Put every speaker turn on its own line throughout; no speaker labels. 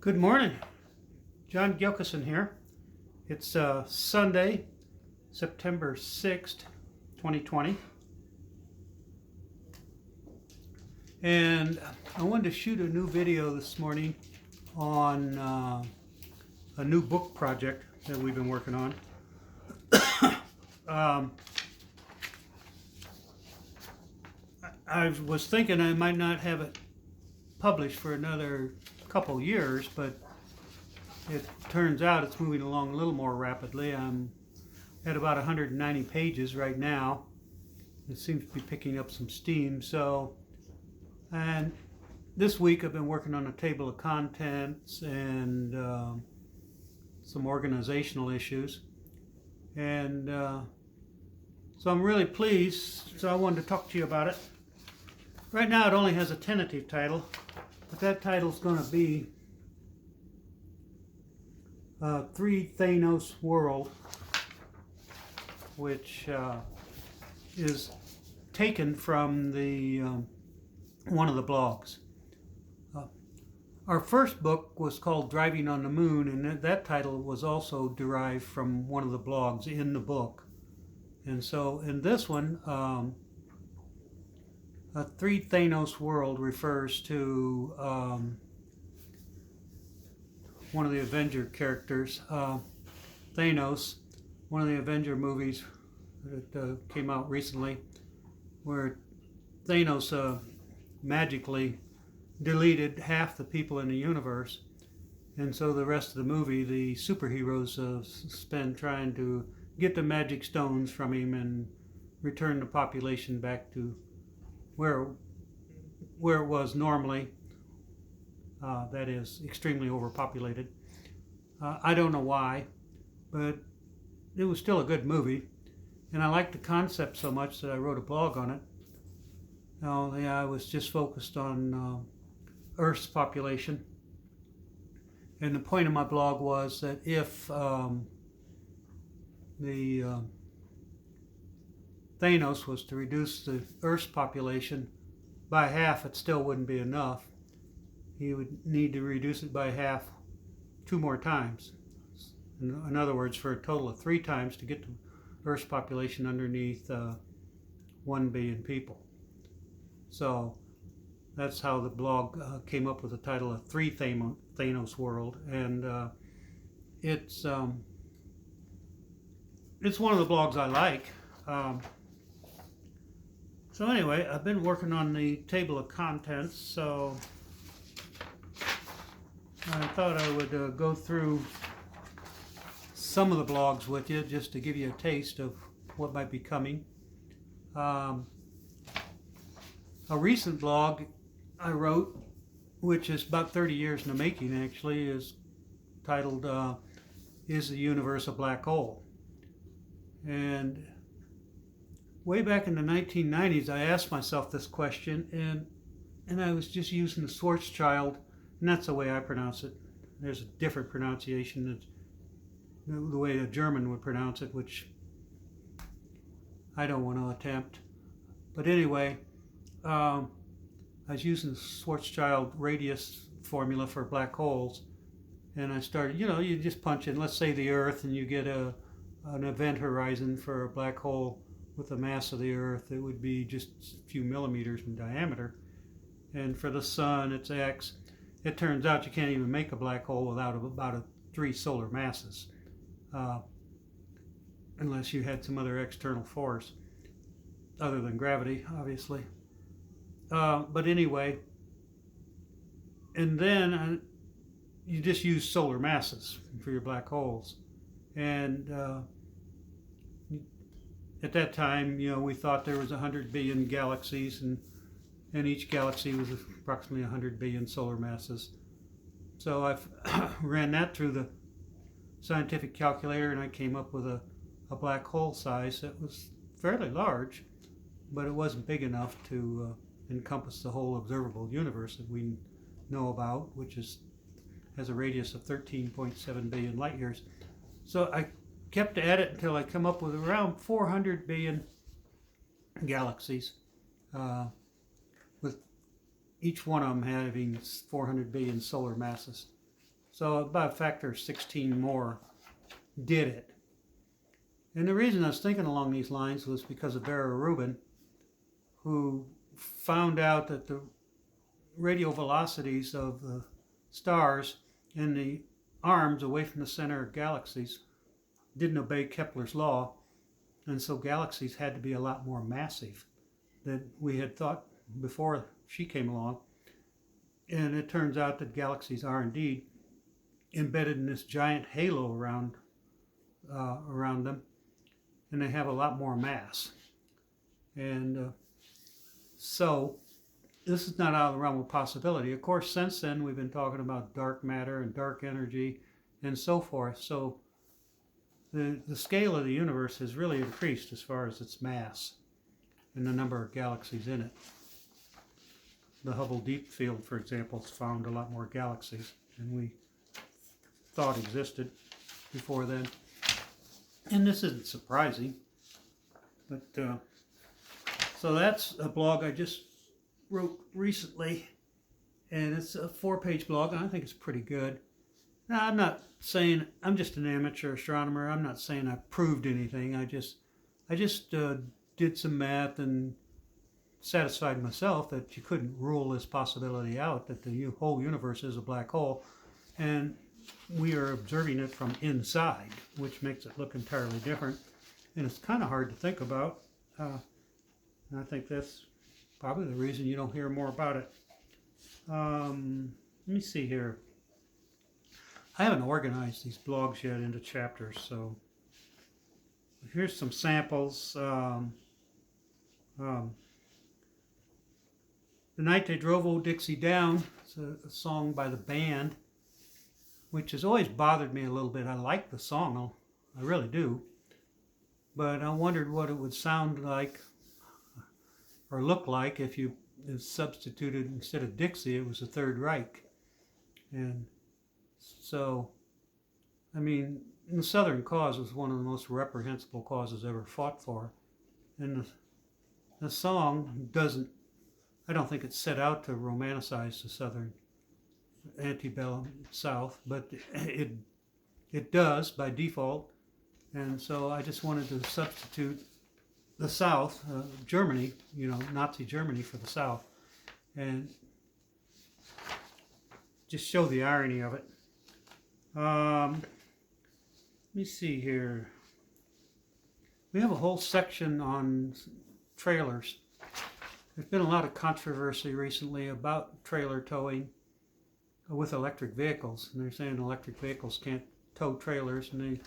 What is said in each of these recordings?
Good morning. John Gilkison here. It's Sunday, September 6th, 2020. And I wanted to shoot a new video this morning on a new book project that we've been working on. I was thinking I might not have it published for another couple years, but it turns out it's moving along a little more rapidly. I'm at about 190 pages right now. It seems to be picking up some steam. And this week I've been working on a table of contents and some organizational issues. And so I'm really pleased. So I wanted to talk to you about it. Right now it only has a tentative title, but that title is going to be Three Thanos World, which is taken from the one of the blogs. Our first book was called Driving on the Moon, and that title was also derived from one of the blogs in the book. And so in this one, Three Thanos World refers to one of the Avenger characters, Thanos, one of the Avenger movies that came out recently, where Thanos magically deleted half the people in the universe, and so the rest of the movie, the superheroes spend trying to get the magic stones from him and return the population back to where it was normally. That is extremely overpopulated. I don't know why, but it was still a good movie, and I liked the concept so much that I wrote a blog on it. Only I was just focused on Earth's population, and the point of my blog was that if Thanos was to reduce the Earth's population by half, it still wouldn't be enough. He would need to reduce it by half 2 more times. In other words, for a total of 3 times to get the Earth's population underneath 1 billion people. So that's how the blog came up with the title of Three Thanos World, and it's one of the blogs I like. So anyway, I've been working on the table of contents, so I thought I would go through some of the blogs with you just to give you a taste of what might be coming. A recent blog I wrote, which is about 30 years in the making actually, is titled Is the Universe a Black Hole? And way back in the 1990s I asked myself this question, and I was just using the Schwarzschild, and that's the way I pronounce it. There's a different pronunciation, that's the way a German would pronounce it, which I don't want to attempt. But anyway, I was using the Schwarzschild radius formula for black holes, and I started, you just punch in, let's say the Earth, and you get an event horizon for a black hole with the mass of the Earth. It would be just a few millimeters in diameter. And for the Sun, it's X. It turns out you can't even make a black hole without about 3 solar masses, unless you had some other external force, other than gravity, obviously. But anyway, and then you just use solar masses for your black holes. And at that time, we thought there was 100 billion galaxies, and each galaxy was approximately 100 billion solar masses. So I ran that through the scientific calculator, and I came up with a black hole size that was fairly large, but it wasn't big enough to encompass the whole observable universe that we know about, which has a radius of 13.7 billion light years. So I kept at it until I come up with around 400 billion galaxies, with each one of them having 400 billion solar masses. So about a factor of 16 more did it. And the reason I was thinking along these lines was because of Vera Rubin, who found out that the radial velocities of the stars in the arms away from the center of galaxies didn't obey Kepler's law, and so galaxies had to be a lot more massive than we had thought before she came along. And it turns out that galaxies are indeed embedded in this giant halo around them, and they have a lot more mass. And so this is not out of the realm of possibility. Of course, since then we've been talking about dark matter and dark energy and so forth. So the scale of the universe has really increased as far as its mass and the number of galaxies in it. The Hubble Deep Field, for example, has found a lot more galaxies than we thought existed before then. And this isn't surprising, but so that's a blog I just wrote recently, and it's a 4-page blog, and I think it's pretty good. Now, I'm not saying, I'm just an amateur astronomer. I'm not saying I proved anything. I just did some math and satisfied myself that you couldn't rule this possibility out, that the whole universe is a black hole, and we are observing it from inside, which makes it look entirely different, and it's kind of hard to think about. And I think that's probably the reason you don't hear more about it. Let me see here. I haven't organized these blogs yet into chapters, so here's some samples. The Night They Drove Old Dixie Down, it's a song by the band, which has always bothered me a little bit. I like the song, I really do, but I wondered what it would sound like or look like if you substituted, instead of Dixie, it was the Third Reich. And so, I mean, the Southern cause was one of the most reprehensible causes ever fought for. And the song doesn't, I don't think it's set out to romanticize the Southern antebellum South, but it does by default. And so I just wanted to substitute the South, Germany, Nazi Germany for the South, and just show the irony of it. Let me see here. We have a whole section on trailers. There's been a lot of controversy recently about trailer towing with electric vehicles, and they're saying electric vehicles can't tow trailers, and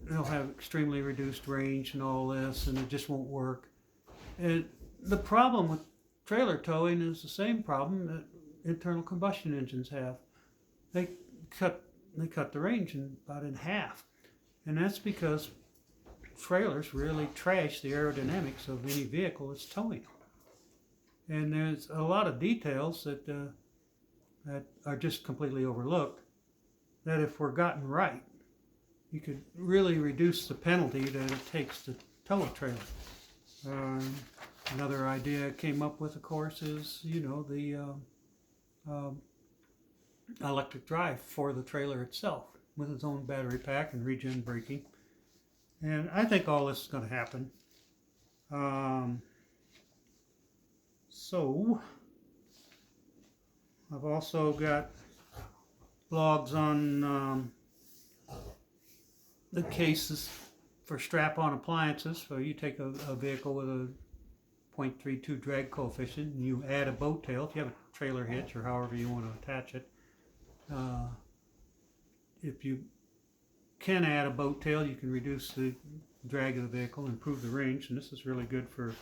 they'll have extremely reduced range and all this, and it just won't work. And the problem with trailer towing is the same problem that internal combustion engines have. They cut the range about in half, and that's because trailers really trash the aerodynamics of any vehicle that's towing. And there's a lot of details that are just completely overlooked, that if we're gotten right, you could really reduce the penalty that it takes to tow a trailer. Another idea I came up with, of course, is, the electric drive for the trailer itself with its own battery pack and regen braking. And I think all this is going to happen. So I've also got blogs on the cases for StrapOn Appliances. So you take a vehicle with a 0.32 drag coefficient and you add a boat tail. If you have a trailer hitch or however you want to attach it, if you can add a boat tail, you can reduce the drag of the vehicle, improve the range, and this is really good for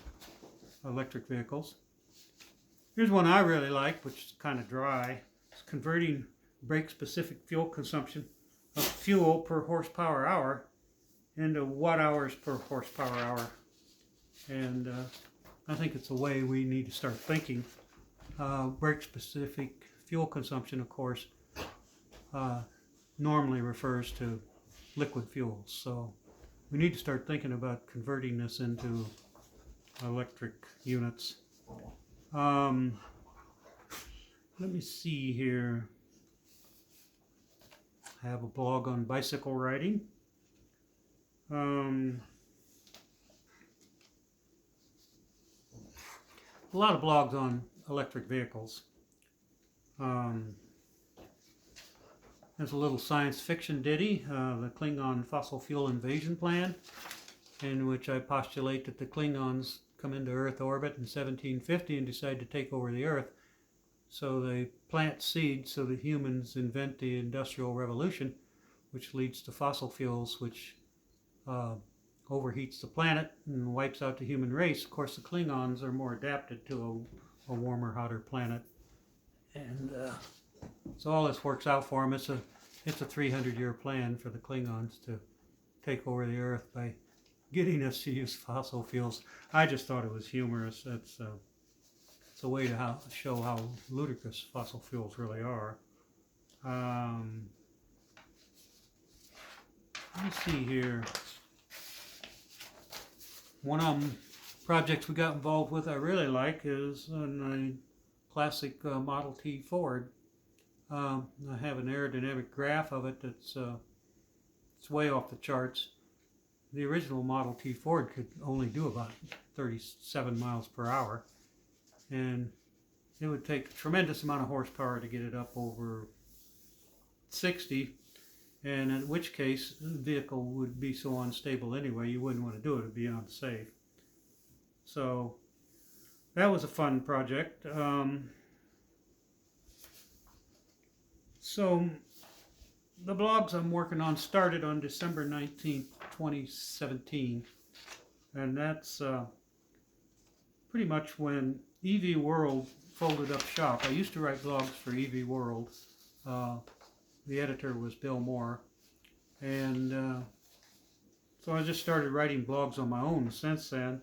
electric vehicles. Here's one I really like, which is kind of dry. It's converting brake-specific fuel consumption of fuel per horsepower hour into watt-hours per horsepower hour. And I think it's a way we need to start thinking. Brake-specific fuel consumption, of course, normally refers to liquid fuels. So we need to start thinking about converting this into electric units. Let me see here. I have a blog on bicycle riding. A lot of blogs on electric vehicles. There's a little science fiction ditty, the Klingon fossil fuel invasion plan, in which I postulate that the Klingons come into Earth orbit in 1750 and decide to take over the Earth. So they plant seeds so that humans invent the Industrial Revolution, which leads to fossil fuels, which overheats the planet and wipes out the human race. Of course, the Klingons are more adapted to a warmer, hotter planet. And so all this works out for them. It's a 300-year plan for the Klingons to take over the Earth by getting us to use fossil fuels. I just thought it was humorous. It's a way to show how ludicrous fossil fuels really are. Let me see here. One of the projects we got involved with I really like is a classic Model T Ford. I have an aerodynamic graph of it that's it's way off the charts. The original Model T Ford could only do about 37 miles per hour, and it would take a tremendous amount of horsepower to get it up over 60, and in which case the vehicle would be so unstable anyway you wouldn't want to do it. It would be unsafe. So that was a fun project. So the blogs I'm working on started on December 19th, 2017, and that's pretty much when EV World folded up shop. I used to write blogs for EV World. The editor was Bill Moore, and so I just started writing blogs on my own since then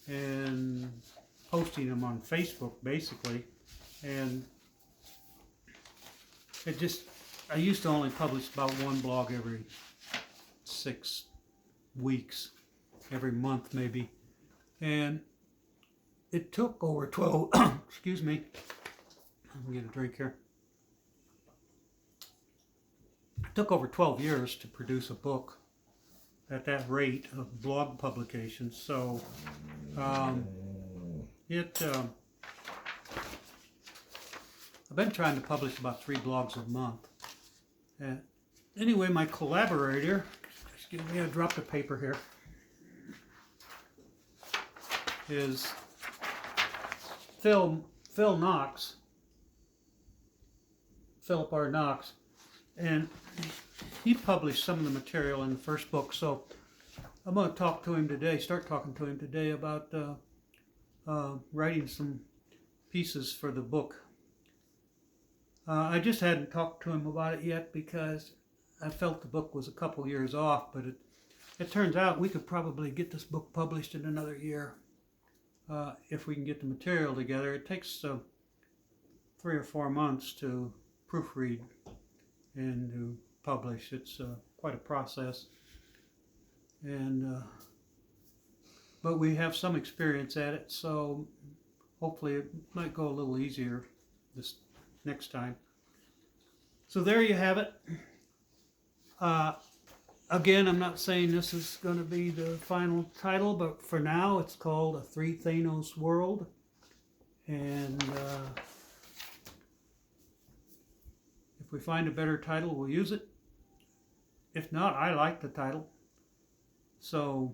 and posting them on Facebook basically. And I used to only publish about one blog every 6 weeks, every month maybe, and it took over 12 excuse me, let me get a drink here. It took over 12 years to produce a book at that rate of blog publications. So I've been trying to publish about 3 blogs a month. Anyway, my collaborator, excuse me, I dropped a paper here, is Phil Knox, Philip R. Knox, and he published some of the material in the first book. So I'm going to talk to him today, start talking to him today about writing some pieces for the book. I just hadn't talked to him about it yet because I felt the book was a couple years off, but it turns out we could probably get this book published in another year if we can get the material together. It takes 3 or 4 months to proofread and to publish. It's quite a process, and but we have some experience at it, so hopefully it might go a little easier this next time. So there you have it. Again, I'm not saying this is going to be the final title, but for now it's called A Three Thanos World. And if we find a better title, we'll use it. If not, I like the title. So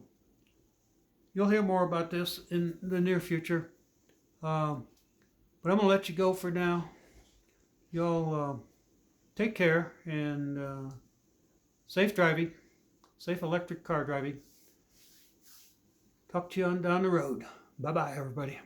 you'll hear more about this in the near future. But I'm going to let you go for now. Y'all take care and safe driving, safe electric car driving. Talk to you on down the road. Bye-bye, everybody.